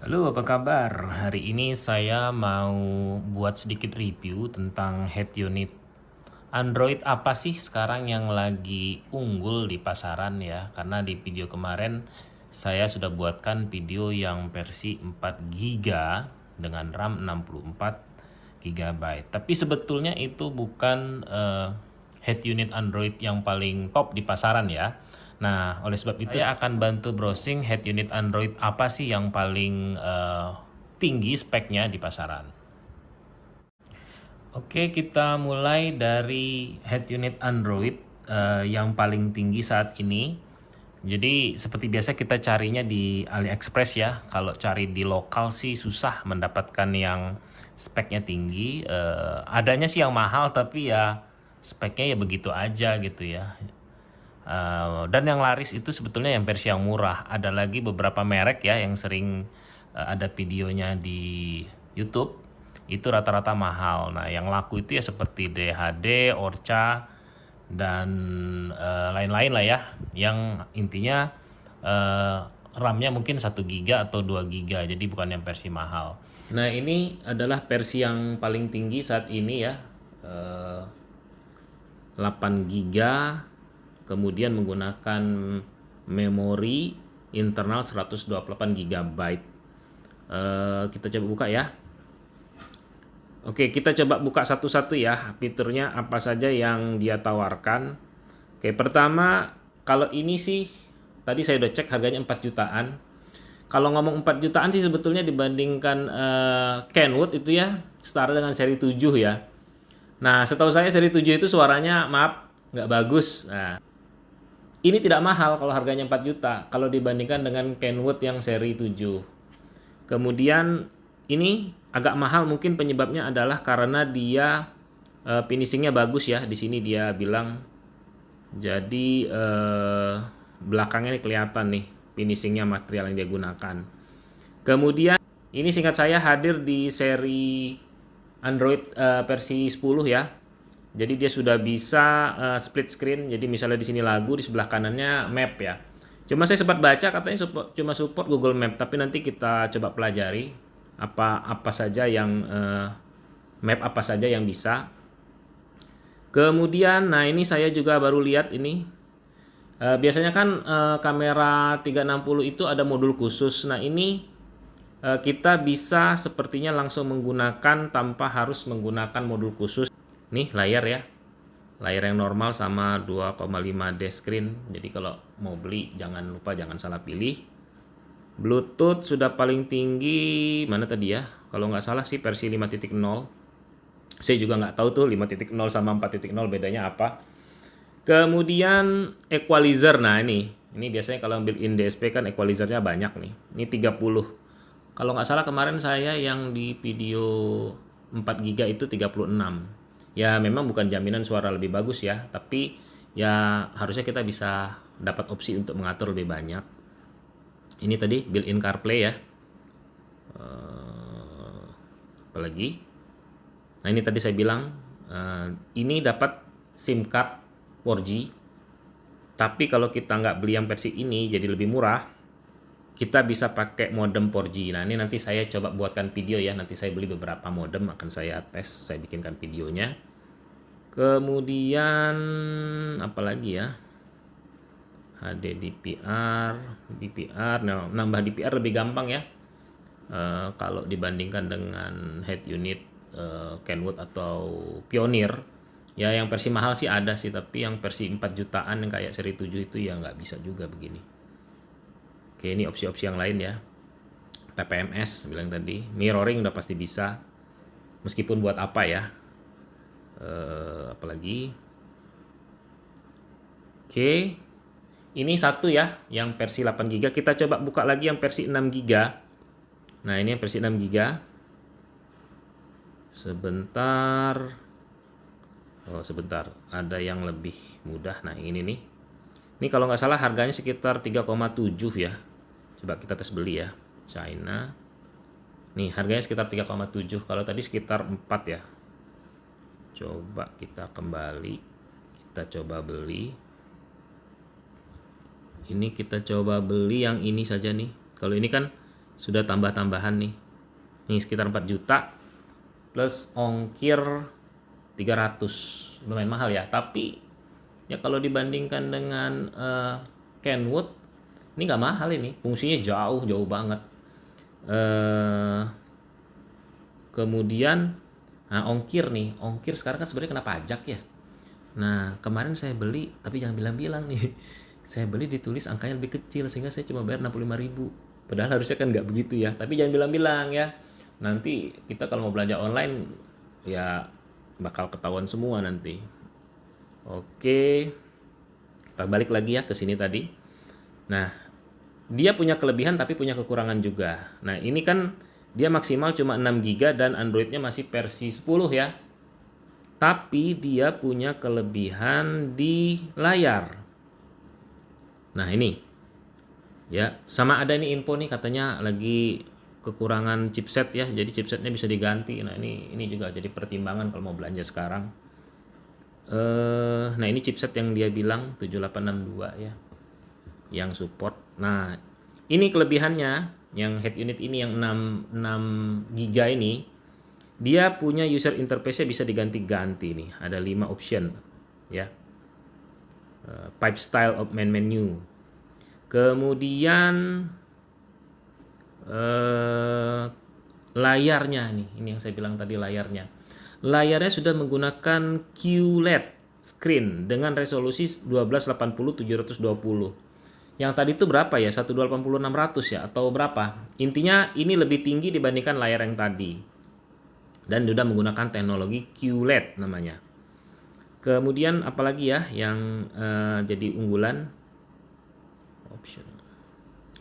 Halo, apa kabar? Hari ini saya mau buat sedikit review tentang head unit Android apa sih sekarang yang lagi unggul di pasaran ya. Karena di video kemarin saya sudah buatkan video yang versi 4 GB dengan RAM 64 GB. Tapi sebetulnya itu bukan head unit Android yang paling top di pasaran ya. Nah, oleh sebab itu saya akan bantu browsing head unit Android apa sih yang paling tinggi speknya di pasaran. Oke, kita mulai dari head unit Android yang paling tinggi saat ini. Jadi seperti biasa kita carinya di AliExpress ya. Kalau cari di lokal sih susah mendapatkan yang speknya tinggi. Adanya sih yang mahal tapi ya speknya ya begitu aja gitu ya. Dan yang laris itu sebetulnya yang versi yang murah. Ada lagi beberapa merek ya yang sering ada videonya di YouTube. Itu rata-rata mahal. Nah, yang laku itu ya seperti DHD, Orca, dan lain-lain lah ya. Yang intinya RAM-nya mungkin 1 GB atau 2 GB. Jadi bukan yang versi mahal. Nah, ini adalah versi yang paling tinggi saat ini ya. 8 GB, kemudian menggunakan memori internal 128 GB. Kita coba buka ya. Oke, kita coba buka satu-satu ya fiturnya apa saja yang dia tawarkan. Oke, pertama kalau ini sih tadi saya udah cek harganya 4 jutaan. Kalau ngomong 4 jutaan sih sebetulnya dibandingkan Kenwood itu ya setara dengan seri 7 ya. Nah, setahu saya seri 7 itu suaranya maaf nggak bagus. Nah, ini tidak mahal kalau harganya 4 juta kalau dibandingkan dengan Kenwood yang seri 7. Kemudian ini agak mahal mungkin penyebabnya adalah karena dia finishingnya bagus ya. Di sini dia bilang jadi belakangnya ini kelihatan nih finishingnya material yang dia gunakan. Kemudian ini singkat saya hadir di seri Android versi 10 ya. Jadi dia sudah bisa split screen. Jadi misalnya di sini lagu, di sebelah kanannya map ya. Cuma saya sempat baca katanya cuma support Google Map, tapi nanti kita coba pelajari apa saja yang map apa saja yang bisa. Kemudian, nah ini saya juga baru lihat ini. Biasanya kan kamera 360 itu ada modul khusus. Nah ini kita bisa sepertinya langsung menggunakan tanpa harus menggunakan modul khusus. Nih layar ya, layar yang normal sama 2,5D screen. Jadi kalau mau beli jangan lupa jangan salah pilih. Bluetooth sudah paling tinggi mana tadi ya, kalau nggak salah sih versi 5.0. Saya juga nggak tahu tuh 5.0 sama 4.0 bedanya apa. Kemudian equalizer, nah ini biasanya kalau built-in DSP kan equalizernya banyak nih. Ini 30. Kalau nggak salah kemarin saya yang di video 4 GB itu 36. Ya memang bukan jaminan suara lebih bagus ya, tapi ya harusnya kita bisa dapat opsi untuk mengatur lebih banyak. Ini tadi built-in CarPlay ya. Apalagi? Nah ini tadi saya bilang ini dapat SIM card 4G. Tapi kalau kita nggak beli yang versi ini jadi lebih murah, kita bisa pakai modem 4G. Nah ini nanti saya coba buatkan video ya. Nanti saya beli beberapa modem, akan saya tes, saya bikinkan videonya. Kemudian apalagi ya, HD DPR, nah, nambah DPR lebih gampang ya kalau dibandingkan dengan head unit Kenwood atau Pioneer. Ya yang versi mahal sih ada sih, tapi yang versi 4 jutaan yang kayak seri 7 itu ya nggak bisa juga begini. Oke, ini opsi-opsi yang lain ya. TPMS bilang tadi, mirroring udah pasti bisa. Meskipun buat apa ya? Apalagi? Oke, ini satu ya, yang versi 8 GB. Kita coba buka lagi yang versi 6 GB. Nah, ini yang versi 6 GB. Sebentar. Oh, sebentar. Ada yang lebih mudah. Nah, ini nih. Ini kalau nggak salah harganya sekitar 3,7 ya. Coba kita tes beli ya. China. Nih, harganya sekitar 3,7. Kalau tadi sekitar 4 ya. Coba kita kembali. Kita coba beli. Ini kita coba beli yang ini saja nih. Kalau ini kan sudah tambah-tambahan nih. Nih sekitar 4 juta plus ongkir 300. Lumayan mahal ya, tapi ya kalau dibandingkan dengan Kenwood ini nggak mahal, ini fungsinya jauh banget. Kemudian ongkir sekarang kan sebenarnya kena pajak ya. Nah kemarin saya beli, tapi jangan bilang-bilang nih, saya beli ditulis angkanya lebih kecil sehingga saya cuma bayar 65.000. Padahal harusnya kan nggak begitu ya, tapi jangan bilang-bilang ya. Nanti kita kalau mau belanja online ya bakal ketahuan semua nanti. Oke, kita balik lagi ya ke sini tadi. Nah, dia punya kelebihan tapi punya kekurangan juga. Nah, ini kan dia maksimal cuma 6 GB dan Androidnya masih versi 10 ya. Tapi dia punya kelebihan di layar. Nah, ini. Ya, sama ada nih info nih katanya lagi kekurangan chipset ya. Jadi chipsetnya bisa diganti. Nah, ini juga jadi pertimbangan kalau mau belanja sekarang. Nah, ini chipset yang dia bilang 7862 ya. Yang support. Nah, ini kelebihannya yang head unit ini yang 6 GB ini, dia punya user interface-nya bisa diganti-ganti nih. Ada 5 option ya. Pipe style of main menu. Kemudian layarnya nih, ini yang saya bilang tadi layarnya. Layarnya sudah menggunakan QLED screen dengan resolusi 1280x720. Yang tadi itu berapa ya? 1280x600 ya atau berapa? Intinya ini lebih tinggi dibandingkan layar yang tadi. Dan sudah menggunakan teknologi QLED namanya. Kemudian apalagi ya yang jadi unggulan? Option.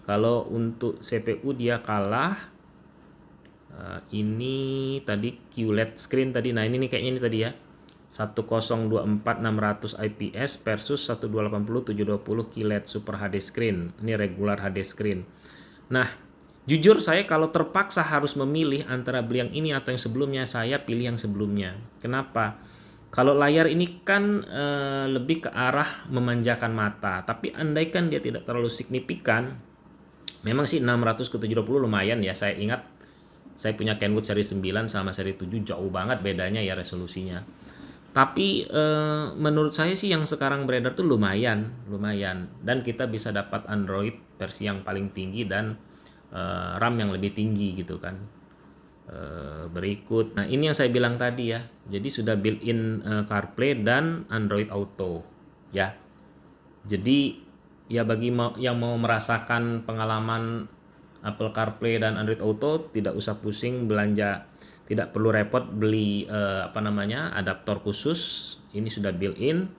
Kalau untuk CPU dia kalah. Ini tadi QLED screen tadi. Nah, ini nih kayaknya ini tadi ya. 1024/600 IPS versus 1280x720 QLED Super HD screen. Ini regular HD screen. Nah, jujur saya kalau terpaksa harus memilih antara beli yang ini atau yang sebelumnya, saya pilih yang sebelumnya. Kenapa? Kalau layar ini kan lebih ke arah memanjakan mata, tapi andaikan dia tidak terlalu signifikan, memang sih 600x720 lumayan ya. Saya ingat saya punya Kenwood seri 9 sama seri 7 jauh banget bedanya ya resolusinya. Tapi menurut saya sih yang sekarang beredar tuh lumayan. Dan kita bisa dapat Android versi yang paling tinggi dan RAM yang lebih tinggi gitu kan. Berikut, nah ini yang saya bilang tadi ya. Jadi sudah built-in CarPlay dan Android Auto ya. Jadi ya bagi yang mau merasakan pengalaman Apple CarPlay dan Android Auto, tidak usah pusing belanja, tidak perlu repot beli adaptor khusus. Ini sudah built-in.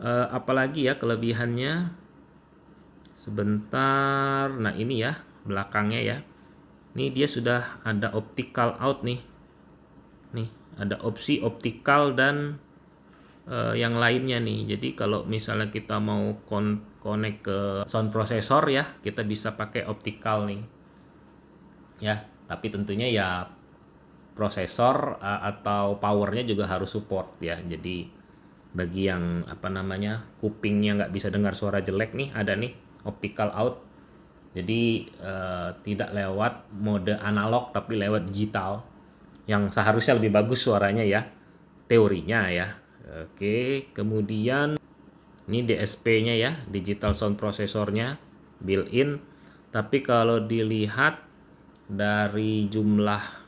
Apalagi ya kelebihannya, sebentar. Nah ini ya belakangnya ya, ini dia sudah ada optical out nih ada opsi optical dan yang lainnya nih. Jadi kalau misalnya kita mau connect ke sound processor ya, kita bisa pakai optical nih ya. Tapi tentunya ya prosesor atau powernya juga harus support ya. Jadi bagi yang kupingnya nggak bisa dengar suara jelek nih, ada nih optical out. Jadi tidak lewat mode analog tapi lewat digital, yang seharusnya lebih bagus suaranya ya, teorinya ya. Oke, kemudian ini DSP-nya ya, digital sound processornya built-in. Tapi kalau dilihat dari jumlah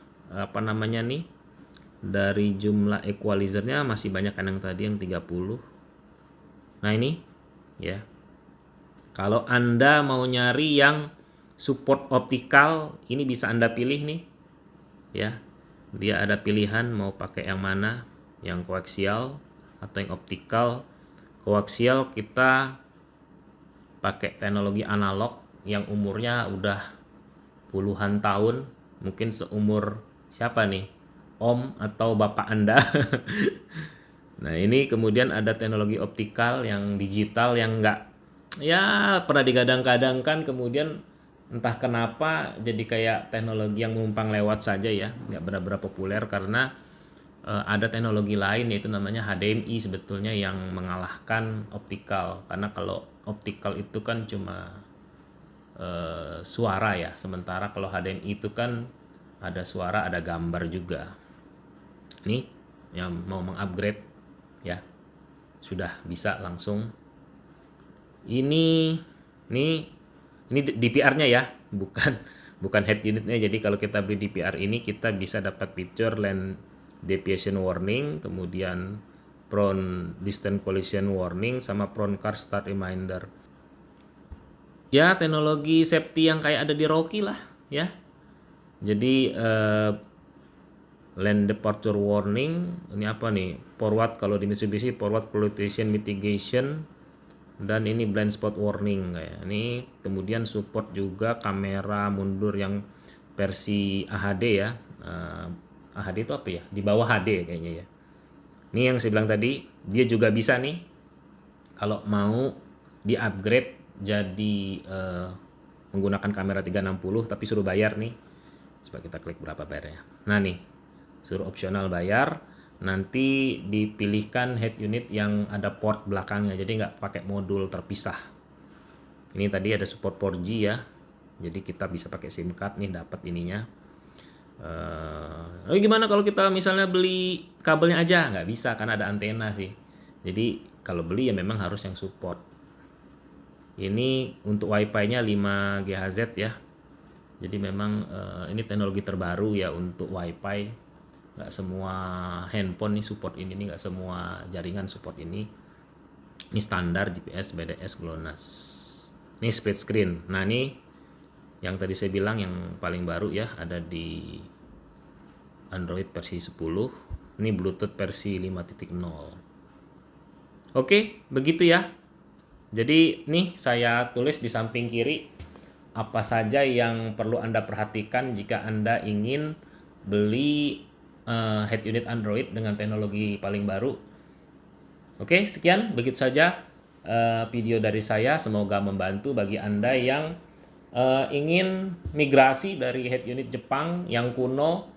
dari jumlah equalizernya masih banyak kan yang tadi yang 30. Nah ini ya, kalau Anda mau nyari yang support optical, ini bisa Anda pilih nih ya. Dia ada pilihan mau pakai yang mana, yang koaksial atau yang optical. Koaksial kita pakai teknologi analog yang umurnya udah puluhan tahun, mungkin seumur siapa nih, Om atau Bapak Anda. Nah ini kemudian ada teknologi optikal yang digital yang nggak ya pernah digadang-gadangkan, kemudian entah kenapa jadi kayak teknologi yang menumpang lewat saja ya, nggak benar-benar populer karena ada teknologi lain yaitu namanya HDMI sebetulnya yang mengalahkan optikal. Karena kalau optikal itu kan cuma suara ya. Sementara kalau HDMI itu kan ada suara, ada gambar juga. Nih yang mau mengupgrade ya, sudah bisa langsung. Ini DPR-nya ya, bukan head unitnya. Jadi kalau kita beli DPR ini, kita bisa dapat fitur lane deviation warning, kemudian prone distance collision warning, sama prone car start reminder. Ya, teknologi safety yang kayak ada di Rocky lah ya. Jadi lane departure warning, ini apa nih? Forward, kalau di Mitsubishi forward collision mitigation, dan ini blind spot warning kayak ini. Kemudian support juga kamera mundur yang versi AHD ya. AHD itu apa ya? Di bawah HD kayaknya ya. Ini yang saya bilang tadi, dia juga bisa nih kalau mau di upgrade jadi menggunakan kamera 360 tapi suruh bayar nih. Coba kita klik berapa bayarnya. Nah nih, suruh opsional bayar. Nanti dipilihkan head unit yang ada port belakangnya, jadi nggak pakai modul terpisah. Ini tadi ada support 4G ya, jadi kita bisa pakai SIM card nih, dapat ininya. Gimana kalau kita misalnya beli kabelnya aja? Nggak bisa, kan ada antena sih. Jadi kalau beli ya memang harus yang support. Ini untuk WiFi-nya 5 GHz ya. Jadi memang ini teknologi terbaru ya untuk WiFi. Nggak semua handphone nih support ini nih, nggak semua jaringan support ini. Ini standar GPS, BDS, GLONASS. Ini split screen. Nah ini yang tadi saya bilang yang paling baru ya, ada di Android versi 10. Ini Bluetooth versi 5.0. Oke, begitu ya. Jadi nih saya tulis di samping kiri apa saja yang perlu Anda perhatikan jika Anda ingin beli head unit Android dengan teknologi paling baru. Oke, sekian, begitu saja video dari saya. Semoga membantu bagi Anda yang ingin migrasi dari head unit Jepang yang kuno,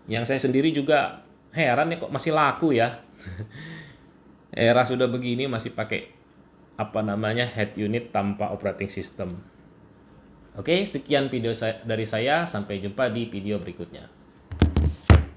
yang saya sendiri juga heran ya kok masih laku ya. Era sudah begini masih pakai head unit tanpa operating system. Oke, sekian video dari saya. Sampai jumpa di video berikutnya.